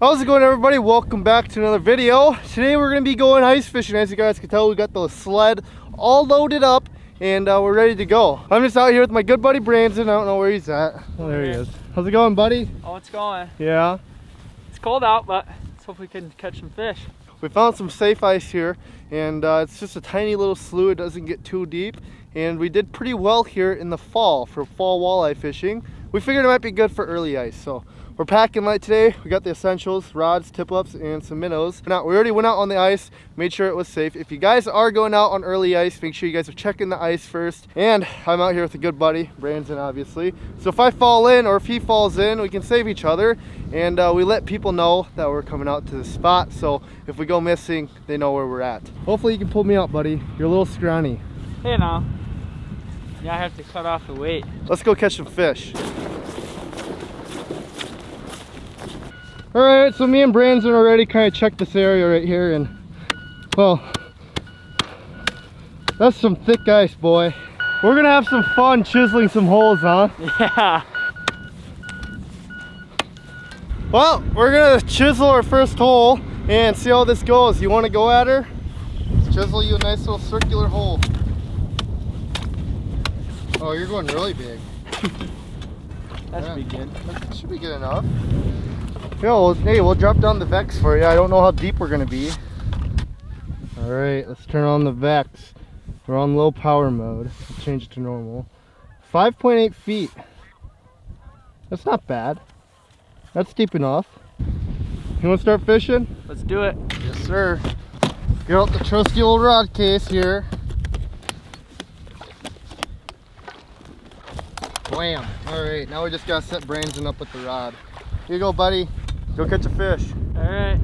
How's it going, everybody? Welcome back to another video. Today we're going to be going ice fishing. As you guys can tell, we got the sled all loaded up and we're ready to go. I'm just out here with my good buddy Brandon. I don't know where he's at. Oh, there he is. How's it going, buddy? Oh, it's going. Yeah. It's cold out, but let's hope we can catch some fish. We found some safe ice here, and it's just a tiny little slough. It doesn't get too deep, and we did pretty well here in the fall for fall walleye fishing. We figured it might be good for early ice, so we're packing light today. We got the essentials: rods, tip-ups, and some minnows. Now, we already went out on the ice, made sure it was safe. If you guys are going out on early ice, make sure you guys are checking the ice first. And I'm out here with a good buddy, Brandon, obviously. So if I fall in or if he falls in, we can save each other. And we let people know that we're coming out to the spot. So if we go missing, they know where we're at. Hopefully you can pull me out, buddy. You're a little scrawny. Hey, now. Yeah, I have to cut off the weight. Let's go catch some fish. All right, so me and Brandon already kind of checked this area right here, and well, that's some thick ice, boy. We're gonna have some fun chiseling some holes, huh? Yeah. Well, we're gonna chisel our first hole and see how this goes. You want to go at her? Let's chisel you a nice little circular hole. Oh, you're going really big. That should be good. That should be good enough. Yo, hey, we'll drop down the Vex for you. I don't know how deep we're gonna be. All right, let's turn on the Vex. We're on low power mode. I'll change it to normal. 5.8 feet. That's not bad. That's deep enough. You want to start fishing? Let's do it. Yes, sir. Get out the trusty old rod case here. Wham. All right, now we just gotta set Brandon up with the rod. Here you go, buddy. Go catch a fish. All right.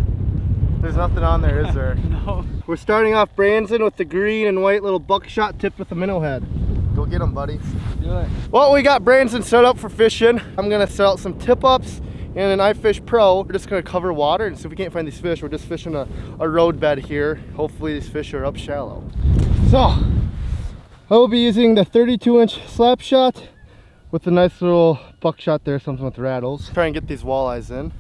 There's nothing on there, is there? No. We're starting off Brandon with the green and white little buckshot tipped with a minnow head. Go get him, buddy. Do it. Well, we got Brandon set up for fishing. I'm gonna set out some tip-ups and an iFish Pro. We're just gonna cover water and see if we can't find these fish. We're just fishing a road bed here. Hopefully these fish are up shallow. So, I will be using the 32-inch slap shot with a nice little buckshot there, something with rattles. Try and get these walleyes in.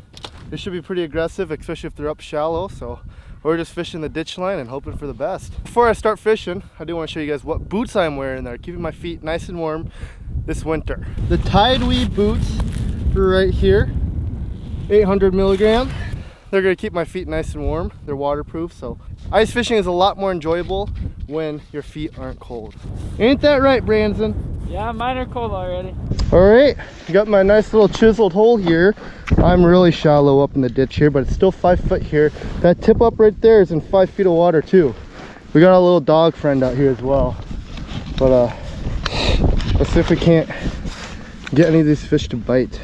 They should be pretty aggressive, especially if they're up shallow. So we're just fishing the ditch line and hoping for the best. Before I start fishing, I do want to show you guys what boots I'm wearing there, keeping my feet nice and warm this winter. The Tideweed boots are right here, 800 milligram. They're gonna keep my feet nice and warm. They're waterproof, so ice fishing is a lot more enjoyable when your feet aren't cold. Ain't that right, Brandon? Yeah, mine are cold already. All right, got my nice little chiseled hole here. I'm really shallow up in the ditch here, but it's still 5 foot here. That tip up right there is in 5 feet of water too. We got a little dog friend out here as well. But let's see if we can't get any of these fish to bite.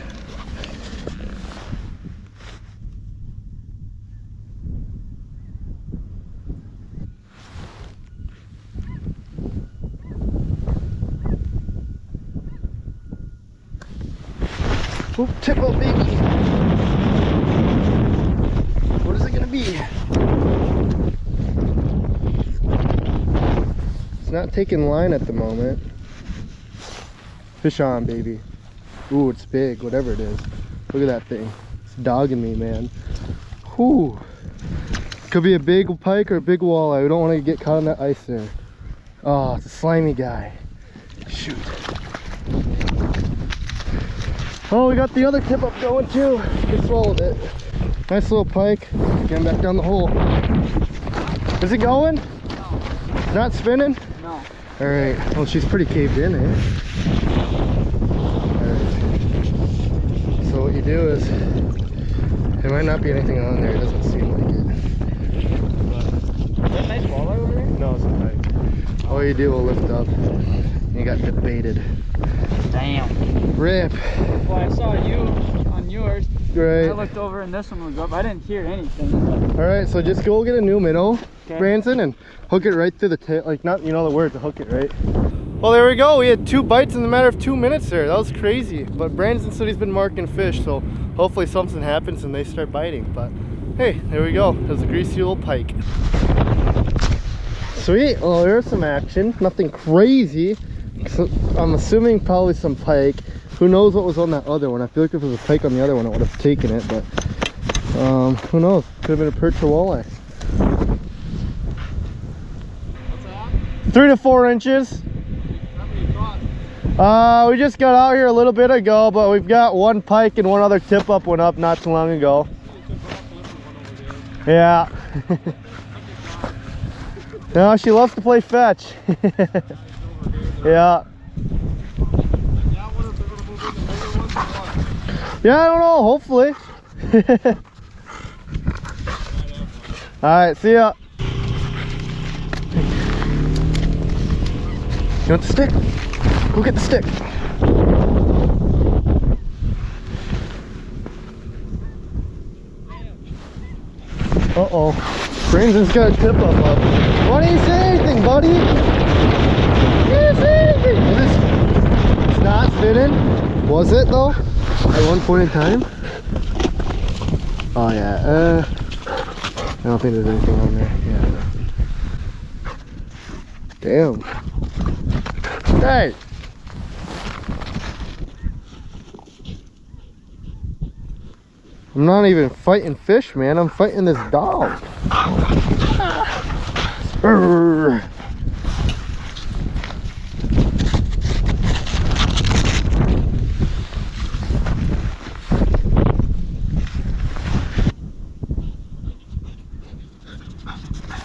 Oop, tip up, baby. What is it gonna be? It's not taking line at the moment. Fish on, baby. Ooh, it's big, whatever it is. Look at that thing. It's dogging me, man. Whew. Could be a big pike or a big walleye. We don't want to get caught on that ice there. Oh, it's a slimy guy. Shoot. Oh, we got the other tip up going too. He swallowed it. Nice little pike. Getting back down the hole. Is it going? No. It's not spinning? No. All right. Well, she's pretty caved in, eh? All right. So what you do is, there might not be anything on there. It doesn't seem like it. Is that a nice walleye over there? No, it's a pike. All you do will lift up. You got debated. Damn. Rip. Well, I saw you on yours. Right. I looked over and this one was up. I didn't hear anything. All right, so just go get a new minnow, Okay. Brandon, and hook it right through the tail. Like, not, you know the word to hook it, right? Well, there we go. We had 2 bites in the matter of 2 minutes there. That was crazy. But Brandon said he's been marking fish, so hopefully something happens and they start biting. But hey, there we go. There's a greasy little pike. Sweet. Well, there's some action. Nothing crazy. So I'm assuming probably some pike. Who knows what was on that other one? I feel like if it was a pike on the other one, it would have taken it, but Who knows? Could have been a perch or walleye. What's that? 3 to 4 inches. How many caught? We just got out here a little bit ago, but we've got one pike and one other tip up went up not too long ago. Yeah. No, she loves to play fetch. Yeah. Yeah, I don't know, hopefully. Alright, see ya. You want the stick? Go get the stick. Uh-oh. Brandon's got a tip up. Why didn't you say anything, buddy? You didn't say anything. It's not fitting. Was it though? At one point in time? Oh yeah. I don't think there's anything on there. Yeah. Damn. Hey. I'm not even fighting fish, man. I'm fighting this dog. Urgh.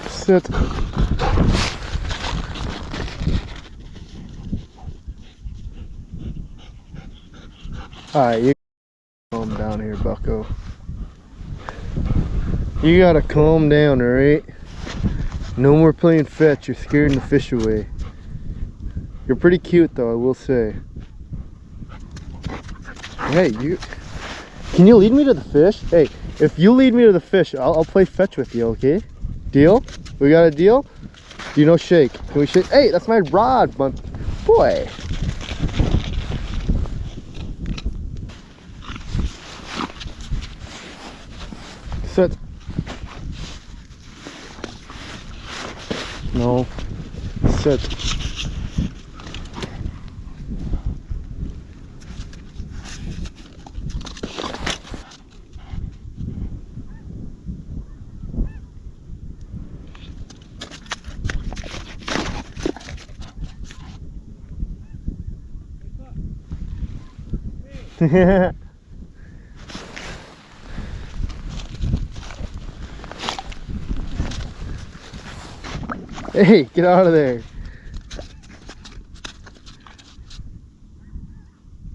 Sit. Alright, you calm down here, bucko. You gotta calm down, alright? No more playing fetch, you're scaring the fish away. You're pretty cute though, I will say. Hey, can you lead me to the fish? Hey, if you lead me to the fish, I'll play fetch with you, okay? Deal? We got a deal? Do you know shake? Can we shake? Hey, that's my rod, but boy. Sit. No. Sit. Hey, get out of there.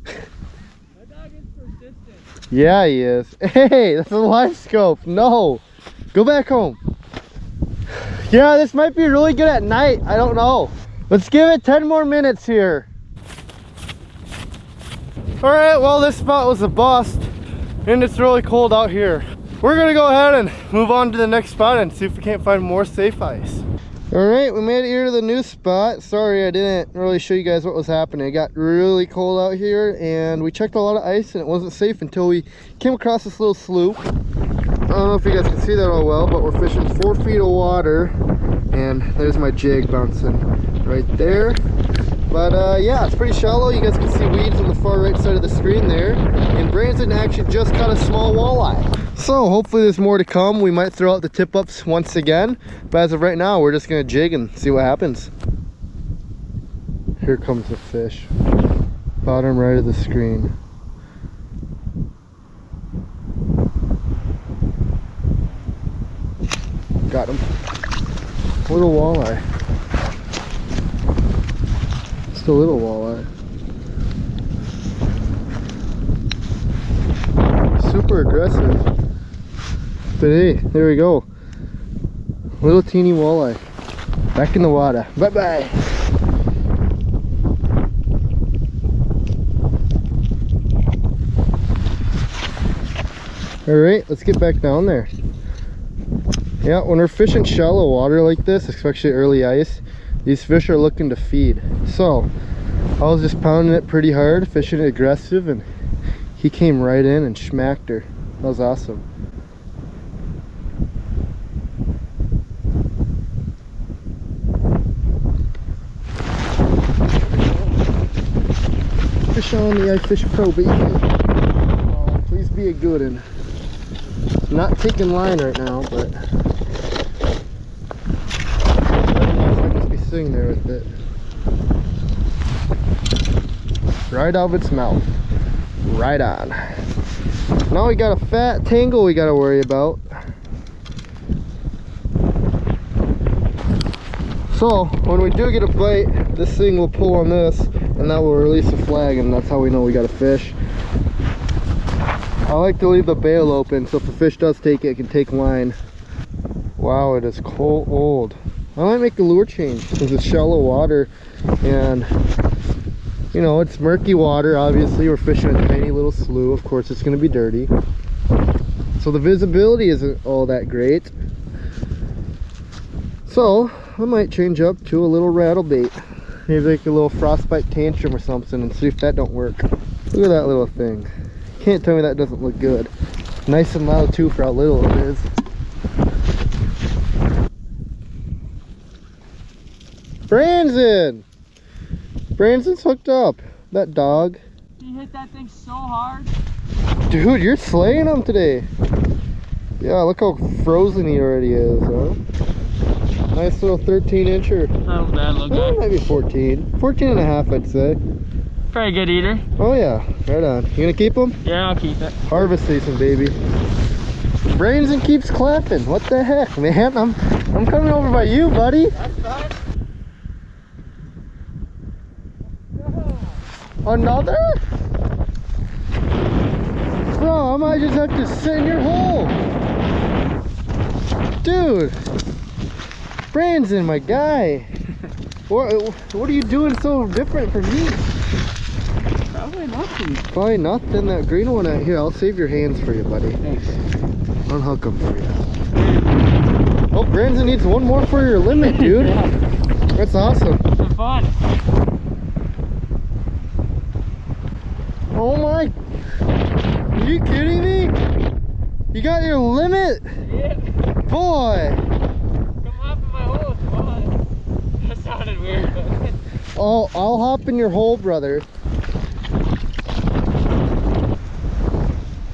That dog is persistent. Yeah, he is. Hey, that's a live scope. No. Go back home. Yeah, this might be really good at night. I don't know. Let's give it 10 more minutes here. Alright, well, this spot was a bust. And it's really cold out here. We're gonna go ahead and move on to the next spot and see if we can't find more safe ice. Alright, we made it here to the new spot. Sorry I didn't really show you guys what was happening. It got really cold out here and we checked a lot of ice and it wasn't safe until we came across this little slough. I don't know if you guys can see that all well, but we're fishing 4 feet of water and there's my jig bouncing right there. But yeah, it's pretty shallow. You guys can see weeds on the far right side of the screen there. And Brandon actually just caught a small walleye. So hopefully there's more to come. We might throw out the tip ups once again. But as of right now, we're just gonna jig and see what happens. Here comes the fish. Bottom right of the screen. Got him. Little walleye. Just a little walleye. Super aggressive. But hey, there we go. Little teeny walleye. Back in the water. Bye bye. Alright, let's get back down there. Yeah, when we're fishing shallow water like this, especially early ice, these fish are looking to feed. So I was just pounding it pretty hard, fishing it aggressive, and he came right in and smacked her. That was awesome. Fish on the iFish Pro, baby. Oh, please be a good one. Not taking line right now, but I don't know, I might just be sitting there with it. Right out of its mouth. Right on. Now we got a fat tangle we gotta worry about. So when we do get a bite, this thing will pull on this and that will release a flag, and that's how we know we got a fish. I like to leave the bail open so if a fish does take it, it can take line. Wow, it is cold. I might make a lure change because it's shallow water and you know, it's murky water. Obviously we're fishing a tiny little slough, of course it's going to be dirty, so the visibility isn't all that great. So I might change up to a little rattle bait, maybe like a little frostbite tantrum or something, and see if that don't work. Look at that little thing. Can't tell me that doesn't look good. Nice and loud too for how little it is. Branson's hooked up. That dog. He hit that thing so hard. Dude, you're slaying him today. Yeah, look how frozen he already is, huh? Nice little 13-incher. Not bad looking. Maybe 14. 14 and a half, I'd say. Pretty good eater. Oh yeah, right on. You gonna keep him? Yeah, I'll keep it. Harvest season, baby. Branson keeps clapping. What the heck, man? I'm coming over by you, buddy. That's fine. Another? Bro, I might just have to sit in your hole. Dude. Branson, my guy. What are you doing so different from me? Probably nothing. Probably nothing. That green one out here, I'll save your hands for you, buddy. Thanks. Unhook them for you. Oh, Branson needs one more for your limit, dude. Yeah. That's awesome. It's fun. Oh my, are you kidding me? You got your limit? Yeah. Boy. Come hop in my hole, it's fun. That sounded weird, but... Oh, I'll hop in your hole, brother.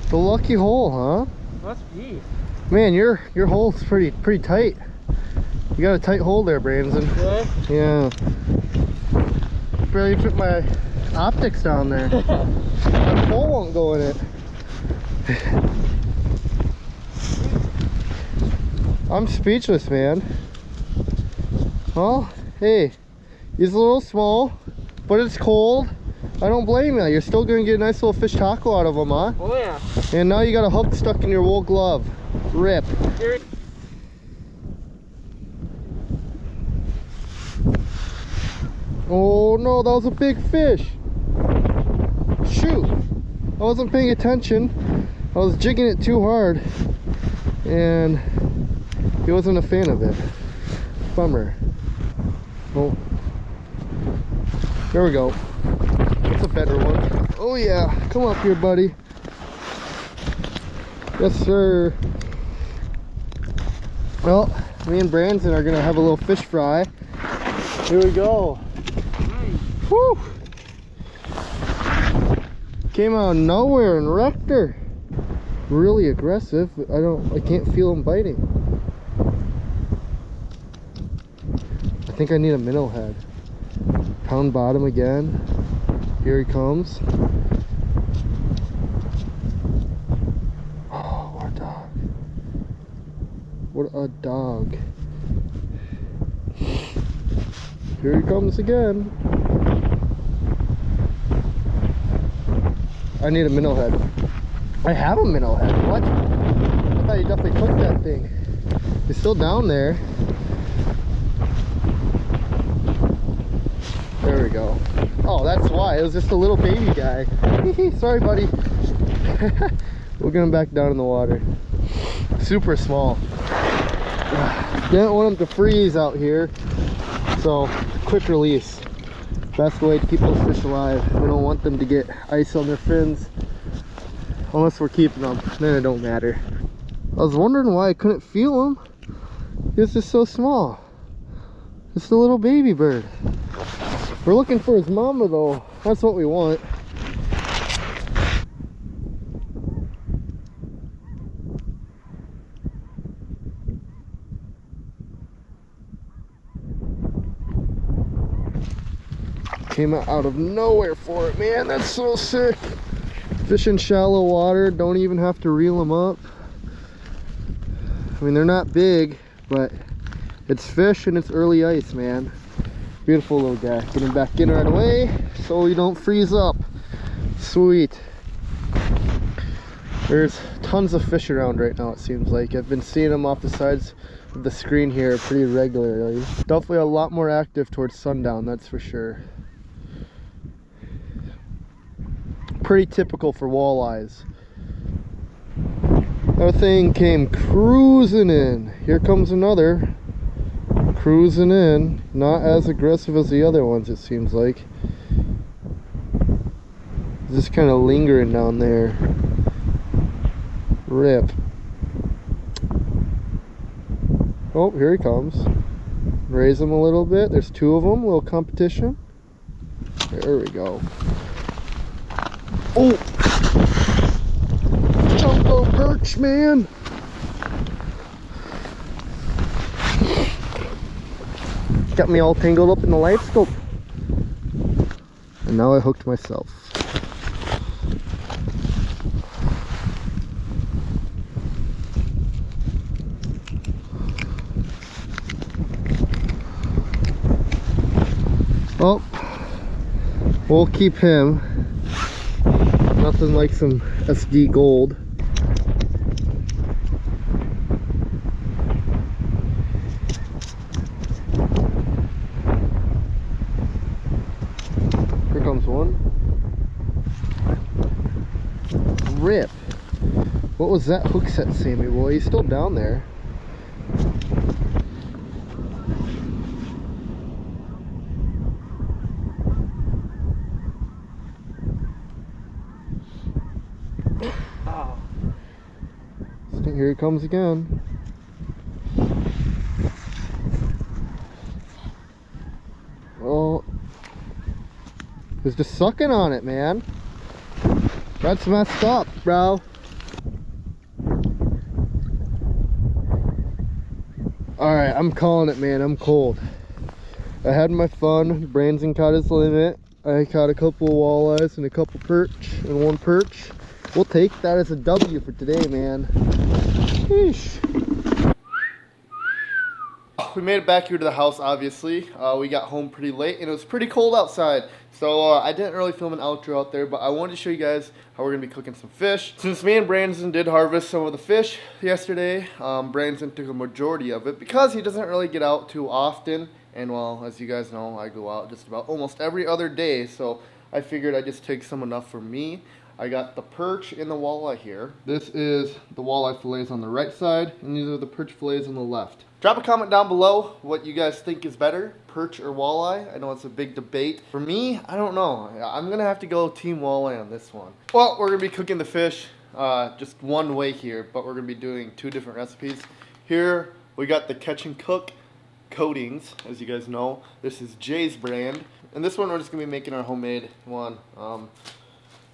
The lucky hole, huh? Must be. Man, your hole's pretty tight. You got a tight hole there, Branson. Really? Yeah. Barely fit my optics down there. My pole won't go in it. I'm speechless, man. Well, hey, he's a little small, but it's cold. I don't blame you. You're still gonna get a nice little fish taco out of him, huh? Oh yeah. And now you got a hook stuck in your wool glove. Rip. Here. Oh no, that was a big fish. Shoot. I wasn't paying attention. I was jigging it too hard and he wasn't a fan of it. Bummer. Oh, there we go. That's a better one. Oh yeah, come up here, buddy. Yes sir. Well, me and Branson are gonna have a little fish fry. Here we go. Nice. Woo! Came out of nowhere and wrecked her. Really aggressive. I can't feel him biting. I think I need a minnow head. Pound bottom again. Here he comes. Oh, what a dog. What a dog. Here he comes again. I need a minnow head. I have a minnow head. What? I thought you definitely took that thing. He's still down there. There we go. Oh, that's why. It was just a little baby guy. Sorry, buddy. We'll get him back down in the water. Super small. Didn't want him to freeze out here. So, quick release. Best way to keep those fish alive. We don't want them to get ice on their fins. Unless we're keeping them, then it don't matter. I was wondering why I couldn't feel him. He was just so small. Just a little baby bird. We're looking for his mama though. That's what we want. came out of nowhere for it, man. That's so sick. Fish in shallow water, don't even have to reel them up. I mean, they're not big, but it's fish and it's early ice, man. Beautiful little guy. Get him back in right away so you don't freeze up. Sweet. There's tons of fish around right now, it seems like. I've been seeing them off the sides of the screen here pretty regularly. Definitely a lot more active towards sundown, that's for sure. Pretty typical for walleyes. That thing came cruising in. Here comes another. Cruising in. Not as aggressive as the other ones, it seems like. Just kind of lingering down there. Rip. Oh, here he comes. Raise him a little bit. There's two of them. A little competition. There we go. Oh! Jumbo perch, man! Got me all tangled up in the light scope. And now I hooked myself. Oh, we'll keep him. Nothing like some SD gold. Here comes one. Rip. What was that hook set, Sammy boy? He's still down there. Here he comes again. Oh, he's just sucking on it, man. That's messed up, bro. Alright, I'm calling it, man. I'm cold. I had my fun. Branson caught his limit. I caught a couple of walleyes and a couple perch and one perch. We'll take that as a W for today, man. Sheesh. We made it back here to the house, obviously. We got home pretty late and it was pretty cold outside. So I didn't really film an outro out there, but I wanted to show you guys how we're going to be cooking some fish. Since me and Branson did harvest some of the fish yesterday, Branson took a majority of it because he doesn't really get out too often. And well, as you guys know, I go out just about almost every other day. So I figured I'd just take some enough for me. I got the perch and the walleye here. This is the walleye fillets on the right side, and these are the perch fillets on the left. Drop a comment down below what you guys think is better, perch or walleye. I know it's a big debate. For me, I don't know. I'm gonna have to go team walleye on this one. Well, we're gonna be cooking the fish just one way here, but we're gonna be doing two different recipes. Here, we got the catch and cook coatings, as you guys know. This is Jay's brand. And this one we're just gonna be making our homemade one.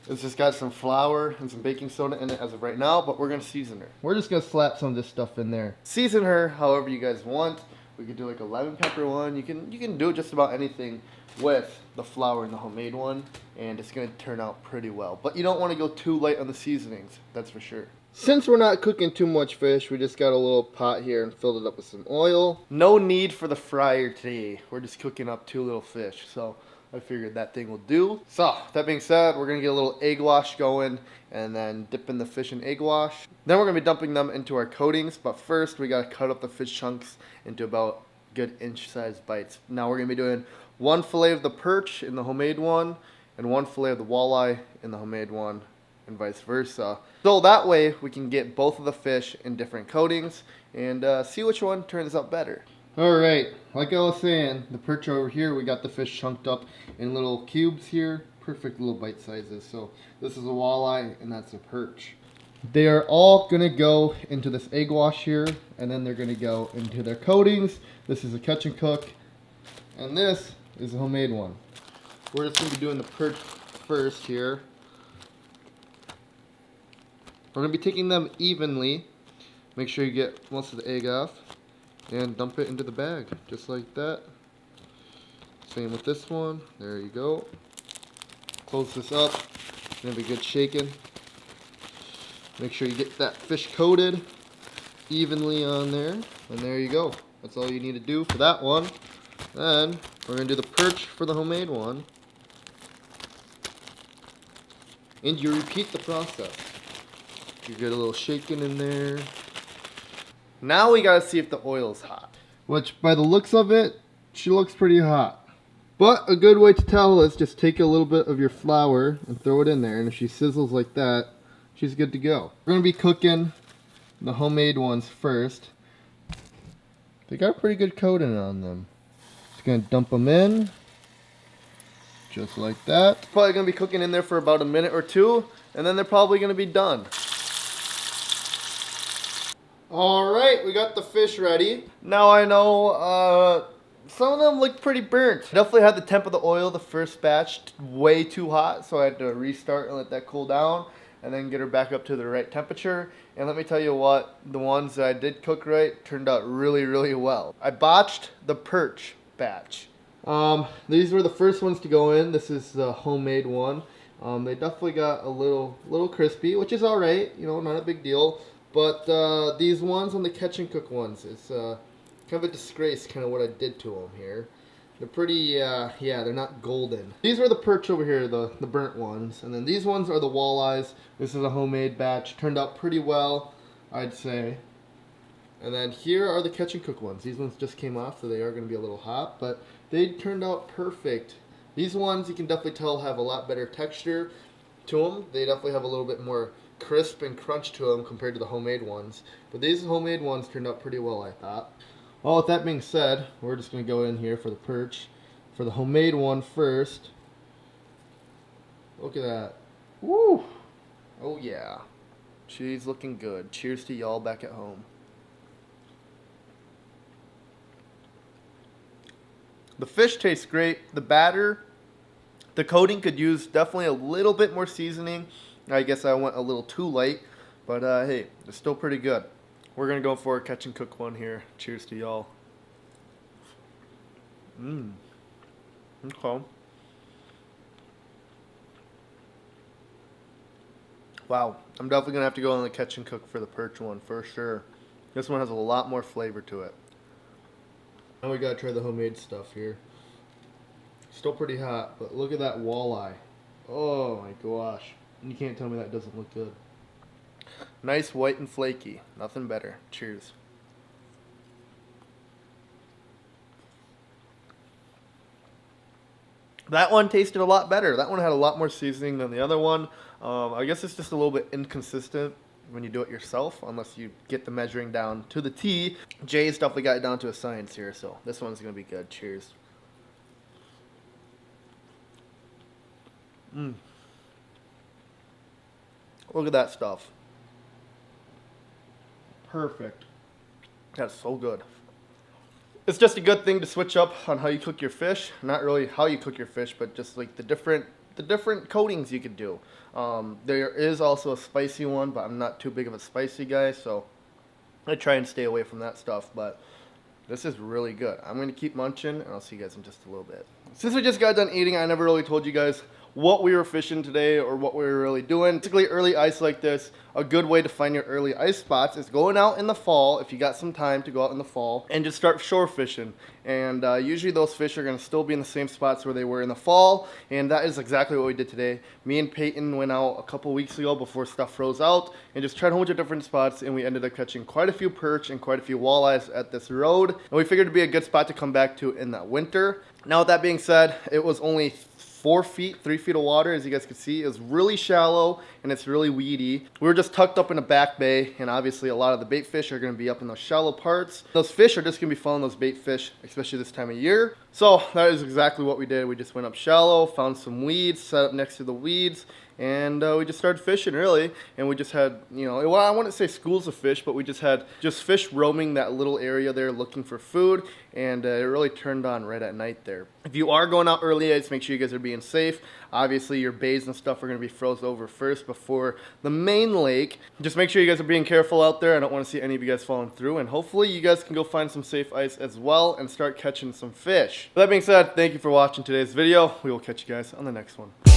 It's just got some flour and some baking soda in it as of right now, but we're gonna season her. We're just gonna slap some of this stuff in there. Season her however you guys want. We could do like a lemon pepper one. You can do just about anything with the flour and the homemade one, and it's gonna turn out pretty well. But you don't want to go too light on the seasonings, that's for sure. Since we're not cooking too much fish, we just got a little pot here and filled it up with some oil. No need for the fryer today. We're just cooking up two little fish, so I figured that thing will do. So, that being said, we're going to get a little egg wash going and then dipping the fish in egg wash. Then we're going to be dumping them into our coatings, but first we got to cut up the fish chunks into about good inch-sized bites. Now we're going to be doing one fillet of the perch in the homemade one and one fillet of the walleye in the homemade one, and vice versa. So that way we can get both of the fish in different coatings and see which one turns out better. Alright, like I was saying, the perch over here, we got the fish chunked up in little cubes here. Perfect little bite sizes. So this is a walleye and that's a perch. They are all going to go into this egg wash here, and then they're going to go into their coatings. This is a catch and cook, and this is a homemade one. We're just going to be doing the perch first here. We're going to be taking them evenly. Make sure you get most of the egg off. And dump it into the bag, just like that. Same with this one. There you go. Close this up. Gonna be good shaking. Make sure you get that fish coated evenly on there. And there you go. That's all you need to do for that one. Then we're gonna do the perch for the homemade one. And you repeat the process. You get a little shaking in there. Now we gotta see if the oil's hot. Which, by the looks of it, she looks pretty hot. But a good way to tell is just take a little bit of your flour and throw it in there. And if she sizzles like that, she's good to go. We're gonna be cooking the homemade ones first. They got a pretty good coating on them. Just gonna dump them in. Just like that. Probably gonna be cooking in there for about a minute or two, and then they're probably gonna be done. All right, we got the fish ready. Now I know some of them look pretty burnt. Definitely had the temp of the oil, the first batch, way too hot, so I had to restart and let that cool down, and then get her back up to the right temperature. And let me tell you what, the ones that I did cook right turned out really, really well. I botched the perch batch. These were the first ones to go in. This is the homemade one. They definitely got a little crispy, which is all right, you know, not a big deal. But these ones on the catch and cook ones, it's kind of a disgrace, kind of what I did to them here. They're pretty, yeah, they're not golden. These are the perch over here, the burnt ones, and then these ones are the walleyes. This is a homemade batch, turned out pretty well, I'd say. And then here are the catch and cook ones. These ones just came off, so they are going to be a little hot, but they turned out perfect. These ones you can definitely tell have a lot better texture to them. They definitely have a little bit more crisp and crunch to them compared to the homemade ones. But these homemade ones turned out pretty well, I thought. Well, with that being said, we're just going to go in here for the perch. For the homemade one first. Look at that. Woo! Oh yeah. She's looking good. Cheers to y'all back at home. The fish tastes great. The batter, the coating could use definitely a little bit more seasoning. I guess I went a little too light, but hey, it's still pretty good. We're gonna go for a catch and cook one here. Cheers to y'all. Okay. Wow, I'm definitely gonna have to go on the catch and cook for the perch one for sure. This one has a lot more flavor to it. Now we gotta try the homemade stuff here. Still pretty hot, but look at that walleye. Oh my gosh. And you can't tell me that doesn't look good. Nice white and flaky. Nothing better. Cheers. That one tasted a lot better. That one had a lot more seasoning than the other one. I guess it's just a little bit inconsistent when you do it yourself, unless you get the measuring down to the T. Jay's definitely got it down to a science here, so this one's going to be good. Cheers. Look at that stuff. Perfect. That's so good. It's just a good thing to switch up on how you cook your fish. Not really how you cook your fish, but just like the different coatings you could do. There is also a spicy one, but I'm not too big of a spicy guy, so I try and stay away from that stuff. But this is really good. I'm going to keep munching, and I'll see you guys in just a little bit. Since we just got done eating, I never really told you guys what we were fishing today or what we were really doing. Particularly early ice like this, a good way to find your early ice spots is going out in the fall, if you got some time to go out in the fall, and just start shore fishing. And usually those fish are going to still be in the same spots where they were in the fall, and that is exactly what we did today. Me and Peyton went out a couple weeks ago before stuff froze out and just tried a whole bunch of different spots, and we ended up catching quite a few perch and quite a few walleyes at this road. And we figured it'd be a good spot to come back to in that winter. Now with that being said, it was only 4 feet, 3 feet of water, as you guys can see. It was really shallow and it's really weedy. We were just tucked up in a back bay, and obviously a lot of the bait fish are going to be up in those shallow parts. Those fish are just going to be following those bait fish, especially this time of year. So that is exactly what we did. We just went up shallow, found some weeds, set up next to the weeds, and we just started fishing really, and we just had, you know, well, I wouldn't say schools of fish, but we just had fish roaming that little area there looking for food, and it really turned on right at night there. If you are going out early, just make sure you guys are being safe. Obviously your bays and stuff are going to be frozen over first before the main lake. Just make sure you guys are being careful out there. I don't want to see any of you guys falling through, and hopefully you guys can go find some safe ice as well and start catching some fish. With that being said, thank you for watching today's video. We will catch you guys on the next one.